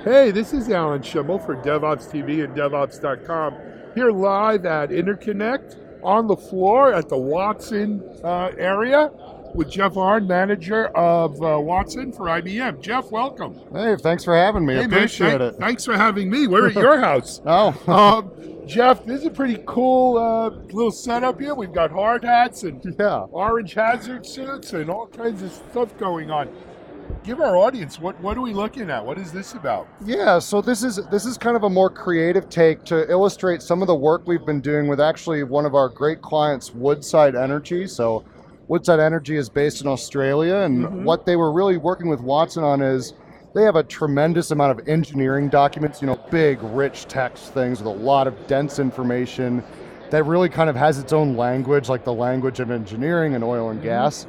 Hey, this is Alan Schimmel for DevOps TV and DevOps.com. Here live at InterConnect on the floor at the Watson area with Jeff Arndt, manager of Watson for IBM. Jeff, welcome. Hey, thanks for having me. Hey, Appreciate it. Thanks for having me. We're at your house. Oh. Jeff, this is a pretty cool little setup here. We've got hard hats and orange hazard suits and all kinds of stuff going on. Give our audience, what are we looking at? What is this about? Yeah, so this is kind of a more creative take to illustrate some of the work we've been doing with actually one of our great clients, Woodside Energy. So Woodside Energy is based in Australia, and what they were really working with Watson on is they have a tremendous amount of engineering documents, big, rich text things with a lot of dense information that really kind of has its own language, like the language of engineering and oil and gas.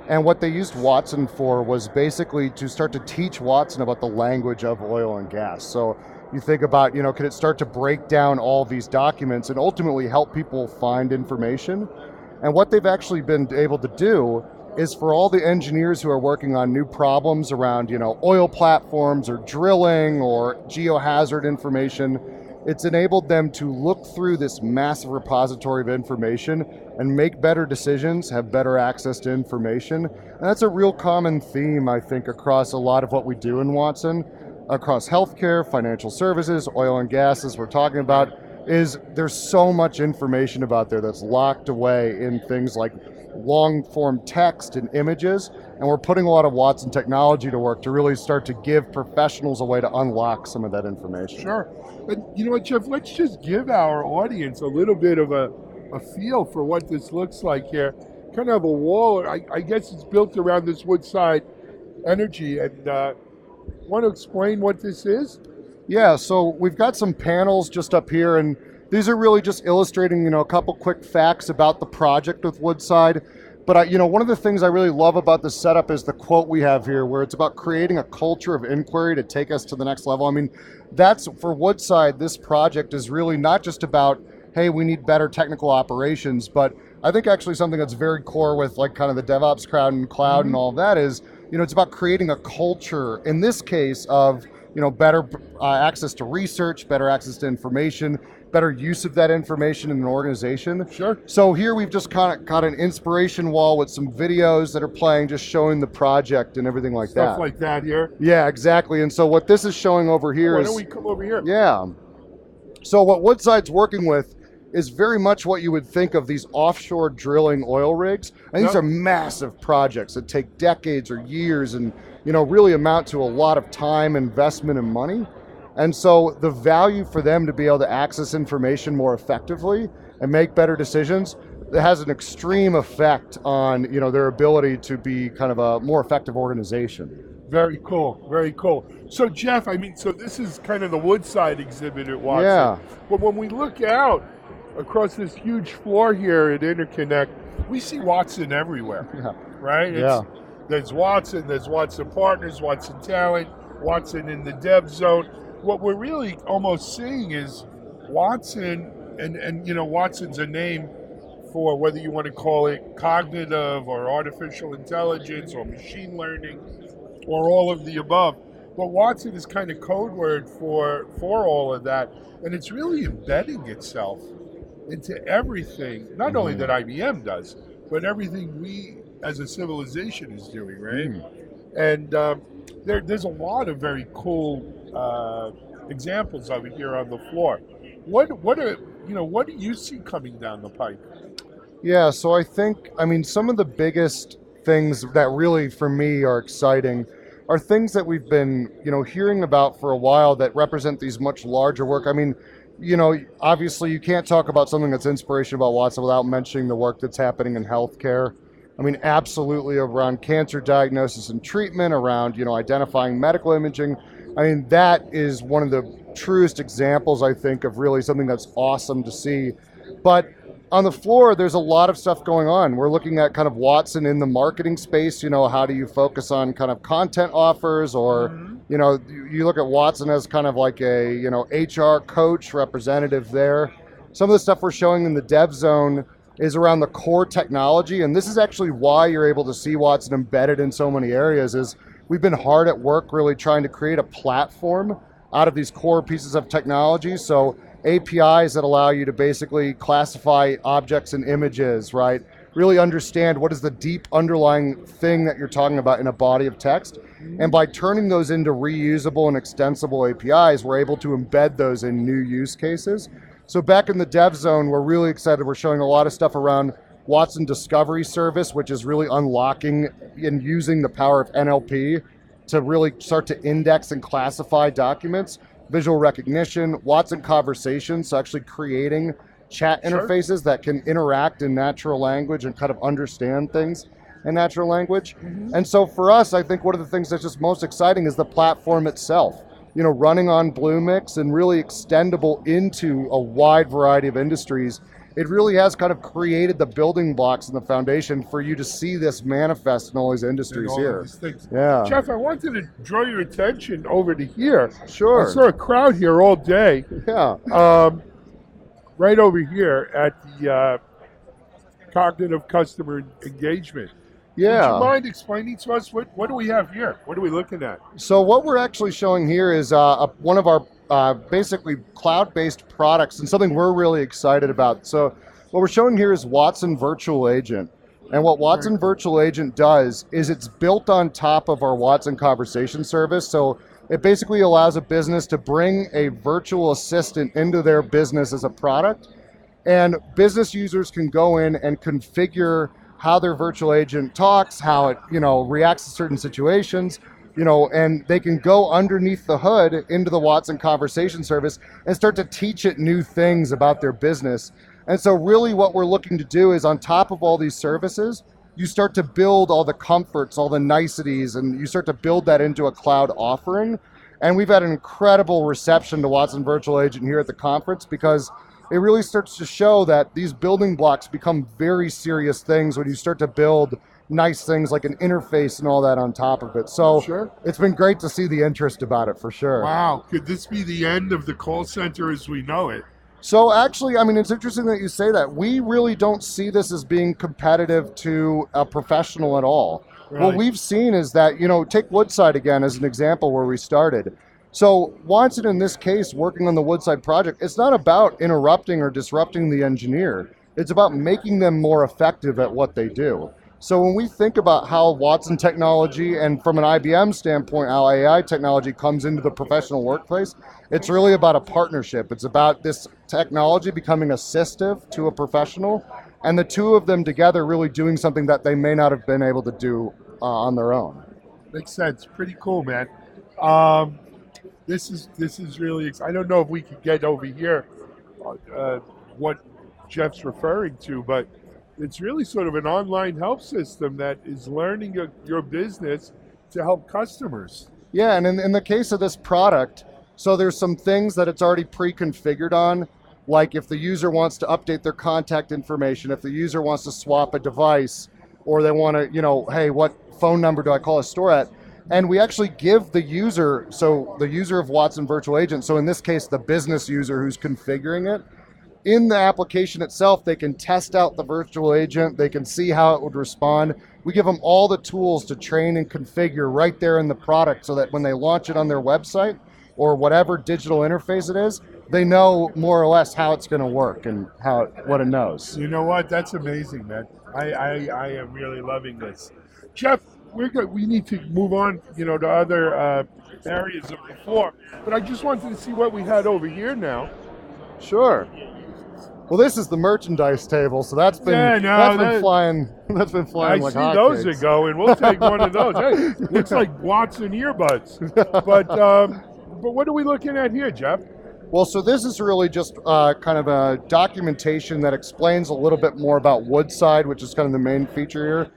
And what they used Watson for was basically to start to teach Watson about the language of oil and gas. So you think about, could it start to break down all these documents and ultimately help people find information? And what they've actually been able to do is for all the engineers who are working on new problems around, oil platforms or drilling or geohazard information, it's enabled them to look through this massive repository of information and make better decisions, have better access to information. And that's a real common theme, I think, across a lot of what we do in Watson, across healthcare, financial services, oil and gas, as we're talking about, is there's so much information about there that's locked away in things like long-form text and images, and we're putting a lot of Watson technology to work to really start to give professionals a way to unlock some of that information. Sure. But you know what, Jeff, let's just give our audience a little bit of a feel for what this looks like here. Kind of a wall, I guess it's built around this Woodside Energy, and want to explain what this is? Yeah, so we've got some panels just up here, and these are really just illustrating, a couple quick facts about the project with Woodside. But one of the things I really love about this setup is the quote we have here, where it's about creating a culture of inquiry to take us to the next level. I mean, that's for Woodside. This project is really not just about, hey, we need better technical operations, but I think actually something that's very core with like kind of the DevOps crowd and cloud and all of that is, it's about creating a culture, in this case, of better access to research, better access to information, better use of that information in an organization. Sure. So here we've just kind of got an inspiration wall with some videos that are playing, just showing the project and everything like that. Stuff like that here? Yeah, exactly. And so what this is showing over here Why don't we come over here? Yeah. So what Woodside's working with is very much what you would think of these offshore drilling oil rigs. And these are massive projects that take decades or years and really amount to a lot of time, investment, and money. And so the value for them to be able to access information more effectively and make better decisions, it has an extreme effect on their ability to be kind of a more effective organization. Very cool, very cool. So Jeff, so this is kind of the Woodside exhibit at Watson. Yeah. But when we look out across this huge floor here at InterConnect, we see Watson everywhere, right? There's Watson Partners, Watson Talent, Watson in the Dev Zone. What we're really almost seeing is Watson, and Watson's a name for whether you want to call it cognitive or artificial intelligence or machine learning or all of the above. But Watson is kind of code word for all of that, and it's really embedding itself into everything, not only that IBM does, but everything we as a civilization is doing, right? And there's a lot of very cool examples of it here on the floor. What do you see coming down the pike? Yeah, so I think, some of the biggest things that really for me are exciting are things that we've been, hearing about for a while that represent these much larger work. Obviously you can't talk about something that's inspirational about Watson without mentioning the work that's happening in healthcare. Absolutely around cancer diagnosis and treatment, around, identifying medical imaging. That is one of the truest examples, I think, of really something that's awesome to see. But on the floor, there's a lot of stuff going on. We're looking at kind of Watson in the marketing space. How do you focus on kind of content offers, or, you look at Watson as kind of like a, HR coach representative there. Some of the stuff we're showing in the dev zone is around the core technology, and this is actually why you're able to see Watson embedded in so many areas, is we've been hard at work really trying to create a platform out of these core pieces of technology. So APIs that allow you to basically classify objects and images, right? Really understand what is the deep underlying thing that you're talking about in a body of text. And by turning those into reusable and extensible APIs, we're able to embed those in new use cases. So back in the dev zone, we're really excited. We're showing a lot of stuff around Watson Discovery Service, which is really unlocking and using the power of NLP to really start to index and classify documents. Visual recognition, Watson Conversations, so actually creating chat interfaces that can interact in natural language and kind of understand things in natural language. And so for us, I think one of the things that's just most exciting is the platform itself. You know, running on Bluemix and really extendable into a wide variety of industries. It really has kind of created the building blocks and the foundation for you to see this manifest in all these industries here. Yeah. Jeff, I wanted to draw your attention over to here. Sure. I saw a crowd here all day. Yeah. Right over here at the Cognitive Customer Engagement. Yeah. Would you mind explaining to us what do we have here? What are we looking at? So what we're actually showing here is one of our basically cloud-based products and something we're really excited about. So what we're showing here is Watson Virtual Agent. And what Watson Virtual Agent does is it's built on top of our Watson Conversation Service. So it basically allows a business to bring a virtual assistant into their business as a product. And business users can go in and configure how their virtual agent talks, how it, reacts to certain situations, and they can go underneath the hood into the Watson Conversation Service and start to teach it new things about their business. And so really what we're looking to do is on top of all these services, you start to build all the comforts, all the niceties, and you start to build that into a cloud offering. And we've had an incredible reception to Watson Virtual Agent here at the conference because it really starts to show that these building blocks become very serious things when you start to build nice things like an interface and all that on top of it. So It's been great to see the interest about it for sure. Wow, could this be the end of the call center as we know it? So actually, it's interesting that you say that. We really don't see this as being competitive to a professional at all. Right. What we've seen is that, take Woodside again as an example where we started. So Watson, in this case, working on the Woodside project, it's not about interrupting or disrupting the engineer. It's about making them more effective at what they do. So when we think about how Watson technology and from an IBM standpoint, how AI technology comes into the professional workplace, it's really about a partnership. It's about this technology becoming assistive to a professional and the two of them together really doing something that they may not have been able to do on their own. Makes sense. Pretty cool, man. This is really. I don't know if we could get over here what Jeff's referring to, but it's really sort of an online help system that is learning your business to help customers. Yeah, and in the case of this product, so there's some things that it's already pre-configured on, like if the user wants to update their contact information, if the user wants to swap a device, or they want to, hey, what phone number do I call a store at? And we actually give the user, so the user of Watson Virtual Agent, so in this case, the business user who's configuring it, in the application itself, they can test out the virtual agent, they can see how it would respond. We give them all the tools to train and configure right there in the product so that when they launch it on their website or whatever digital interface it is, they know more or less how it's going to work and what it knows. You know what? That's amazing, man. I am really loving this. Jeff, we need to move on, to other areas of the floor. But I just wanted to see what we had over here now. Sure. Well, this is the merchandise table, so that's been flying. That's been flying like hotcakes. I see those are going. We'll take one of those. Hey, looks like Watson earbuds. But what are we looking at here, Jeff? Well, so this is really just kind of a documentation that explains a little bit more about Woodside, which is kind of the main feature here.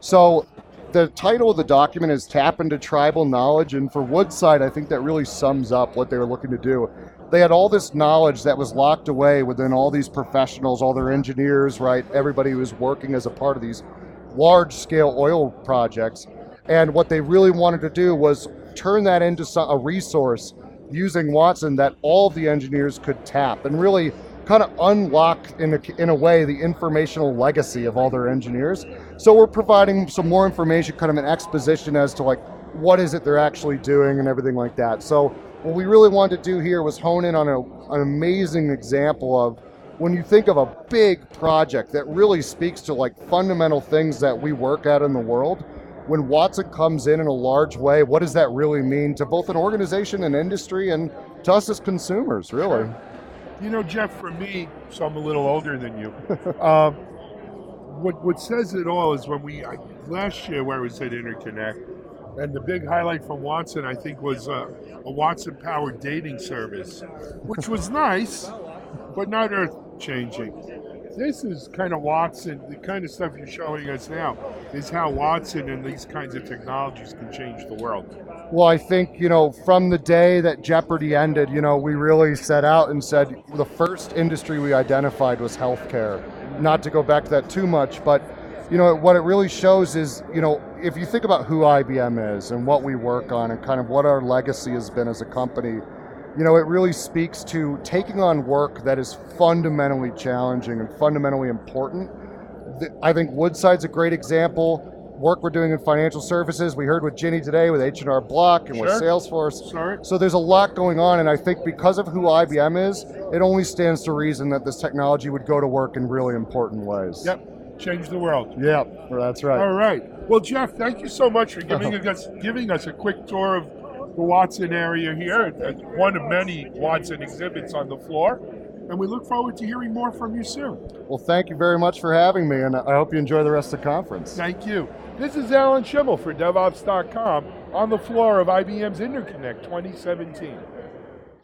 So the title of the document is Tap into Tribal Knowledge, and for Woodside, I think that really sums up what they were looking to do. They had all this knowledge that was locked away within all these professionals, all their engineers, right? Everybody who was working as a part of these large-scale oil projects. And what they really wanted to do was turn that into a resource using Watson that all of the engineers could tap and really kind of unlock, in a way, the informational legacy of all their engineers. So we're providing some more information, kind of an exposition as to what is it they're actually doing and everything like that. So what we really wanted to do here was hone in on an amazing example of when you think of a big project that really speaks to like fundamental things that we work at in the world. When Watson comes in a large way, what does that really mean to both an organization and industry and to us as consumers, really? Sure. You know, Jeff, for me, so I'm a little older than you, what says it all is when last year where I was at InterConnect, and the big highlight from Watson, I think, was a Watson-powered dating service, which was nice, but not earth-changing. This is kind of Watson, the kind of stuff you're showing us now is how Watson and these kinds of technologies can change the world. Well, I think, from the day that Jeopardy ended, we really set out and said the first industry we identified was healthcare. Not to go back to that too much, but, what it really shows is, if you think about who IBM is and what we work on and kind of what our legacy has been as a company, it really speaks to taking on work that is fundamentally challenging and fundamentally important. I think Woodside's a great example. Work we're doing in financial services. We heard with Ginny today with H&R Block and with Salesforce. Sure. So there's a lot going on, and I think because of who IBM is, it only stands to reason that this technology would go to work in really important ways. Yep, change the world. Yep, that's right. All right. Well, Jeff, thank you so much for giving us a quick tour of the Watson area here at one of many Watson exhibits on the floor. And we look forward to hearing more from you soon. Well, thank you very much for having me, and I hope you enjoy the rest of the conference. Thank you. This is Alan Schimmel for DevOps.com on the floor of IBM's InterConnect 2017.